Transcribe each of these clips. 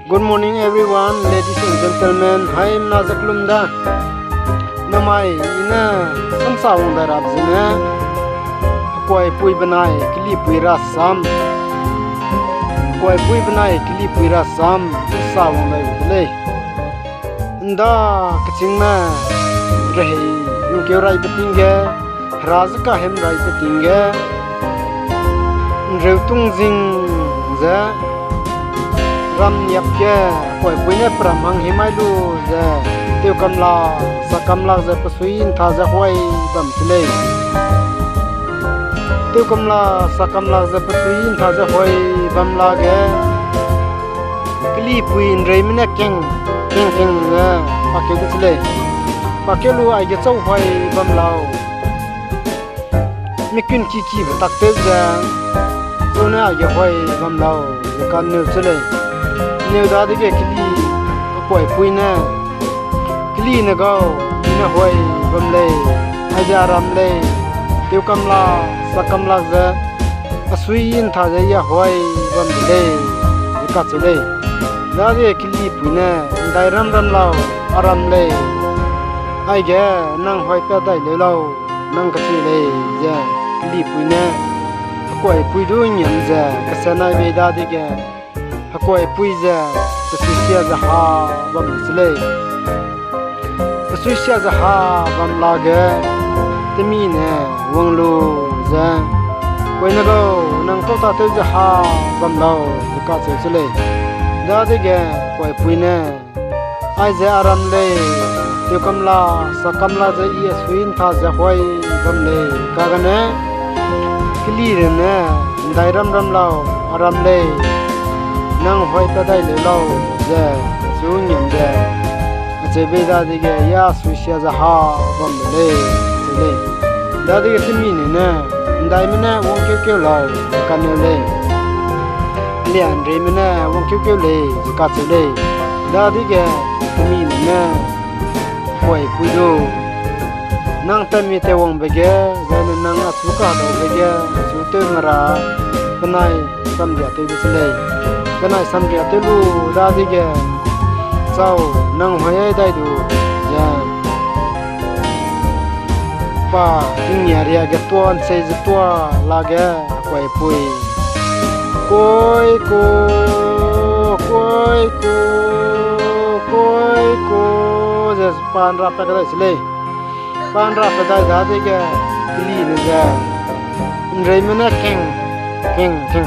Good morning everyone, ladies and gentlemen. Hi, Nazaklumda. Namai ina samsa unda rabzina. Koi pui banai kli pui rasam. Koi pui banai kli pui rasam. Sa unda udle. Nda kachingna rehi yung kyo rai betinge. Raz ka hem rai betinge. Reutung jing za. Ram yap ke koi puine pram hang himai lu ze teu kamla sa kamla ze pasuin tha za hoi bam tle teu kamla sa kamla ze pasuin tha za hoi bam la ge kli puin rei mine keng ze pakke ku tle pakke lu ai ge chau hoi bam lao mikun ki tak te za zona ai ge hoi bam lao ze kan ne tle Nếu đó thì cái kli quậy pui nè kli nè go nè hoài bầm lê ai ra ram lê tiêu cam la sa cam la giờ suy in thà giờ ya hoài bầm lê cái cắt lê đó thì kli pui nè đại ram lao aram lê ai cái năng hoài pe đại lê lao năng cắt lê giờ kli pui nè quậy pui đuôi nhầm giờ cái xe này về đó thì cái Hakoi puiza pasuisia za ha bam zle pasuisia za ha bam lage temi ne wanglu za koi na go nang to ta te za ha bam lao ka che zle da de ge koi pui ne ai za aram le te kamla sa kamla za i suin tha za hoi bam le ka ga ne kli re ne dai ram lao aram le nang hoi ta dai le lo je su nyam je che be da de ge ya su sia za ha bam le le da de ge timi ne na dai me na wong kyu kyu lo ka ne le lian re me na wong kyu kyu le ka che le da de ge timi ne na hoi pu do nang ta mi te wong be ge za ne nang a su ka do be ge su te ngara panai sam ja te bi le cái này xăm kẹt tới lu ra đi kìa sau năng hoài đây đủ ya pa kinh nhà ria cái tuan xây dựng tua là cái quay pui coi giờ pan rap cái đấy xí pan rap cái đấy ra đi kìa kili nữa ra rồi mình nó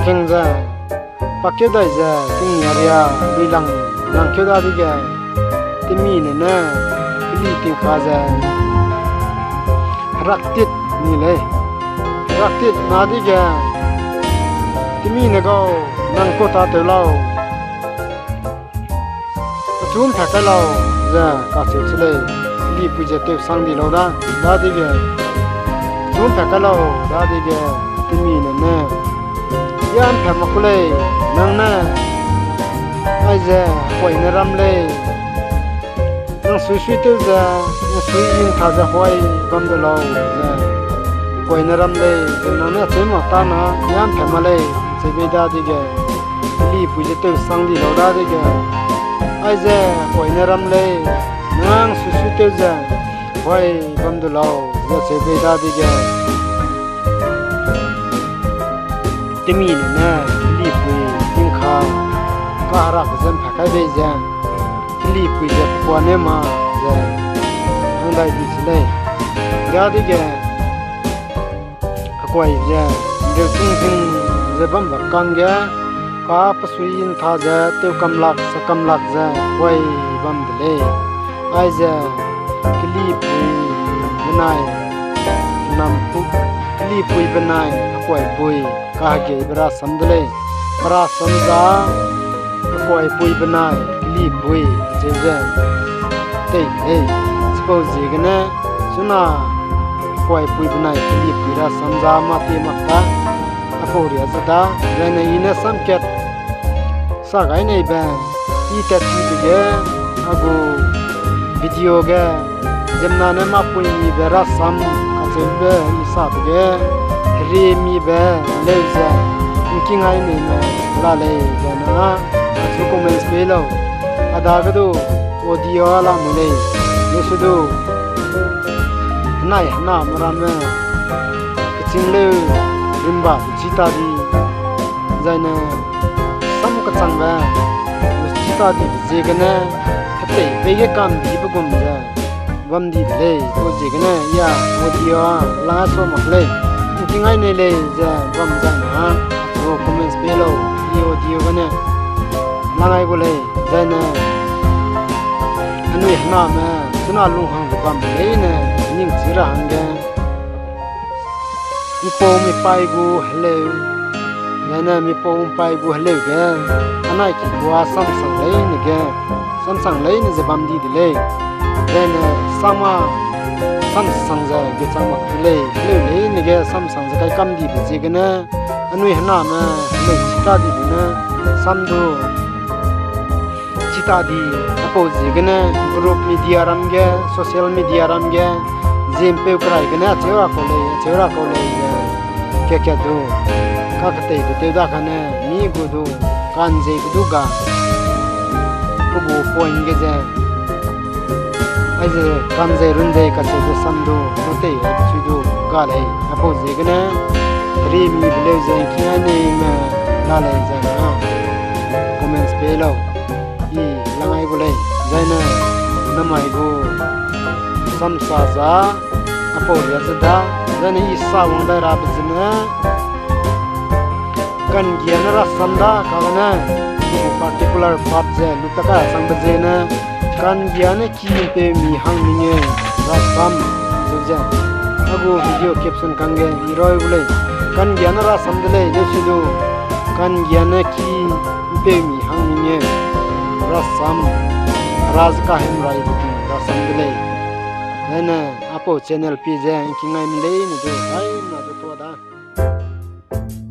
keng ra pakke dai za king yaria bilang nang kyoda diga timi ne na kli tin khaza raktit ni le raktit na diga timi ne go nang ko ta te lao chum pha ka lao za ka se chle li pu je te sang di lo da diga chum pha ka lao da diga timi ne na yan pha ma kule nang na ai giờ quậy na ram lê nang suy tiêu giờ suy in thà giờ quậy băm đồ lâu giờ quậy na ram lê nang na chơi mà ta na yan phải mà lê chơi bây giờ thì cái li phụ giờ tiêu sang đi lâu đó thì cái ai giờ quậy na ram lê nang suy tiêu giờ quậy băm đồ lâu giờ chơi bây giờ thì cái temi na li phụ kahara zam phakai be ja kli pui ja pone ma ja andai di sile ga di ge akoi ja de ting je bam ba kang ga ka pasuin tha ja teu kamlak sa kamlak ja koi bam dele ai ja kli pui banai nam pu kli pui banai akoi pui ka ge bra samdele pra samza koi pui banai kli pui jeje te hey suppose gana suna koi pui banai kli pui ra samza ma te makta aporia zada jana ina samket sa gai nei ba I ta ti ge ago video ge jamna ne ma pui ni bera sam ka jebe ni sa ge re mi ba leza King ai ni la le jana su comments pe spelo adagado audio ala mule yesudo nai na marame kachingle rimba cita di zaina sam kachangba cita di jegana hate bege kam di bugum ja bam di le to jegana ya audio la so makle tingai ne le ja bam ja na to comment spelo audio gana langai go le zaina anui hna ma tuna lu hang bam le ne ning chira hanga mi po mi pai gu hello yana mi po mi pai gu hello ga anai ki kwa samsung le ne ga samsung le ne je bam di le then sama samsung ja ge chama le le ne ga samsung ja kai kam di je ga na anui hna ma le chita di na samdo chita di apo je ga na group media ram ga social media ram ga jempe ukrai ga na chewa ko le क्या दो काकते बते दा खाने मी गुदो कांजे गुदुगा कुबो पॉइंट के जे ऐसे कांजे रुंजे कचे जो संदो होते छुदो गाले अपो जेगने री मी बिले जे किया ने में लाले जे ना कमेंट्स पेलो ई लंगाई बोले जेना नमाई गो समसाजा अपो याजदा जने इसा वंदा राबजना kan giana rasanda kana particular part je lutaka sangbajena kan giana ki pe mi hangninge rasam juje ago video caption kange iroi bule kan giana rasam dele yesudo kan giana ki pe mi hangninge rasam raz ka hem rai rasam dele nena apo channel pi je kingai mile ne do hai na do da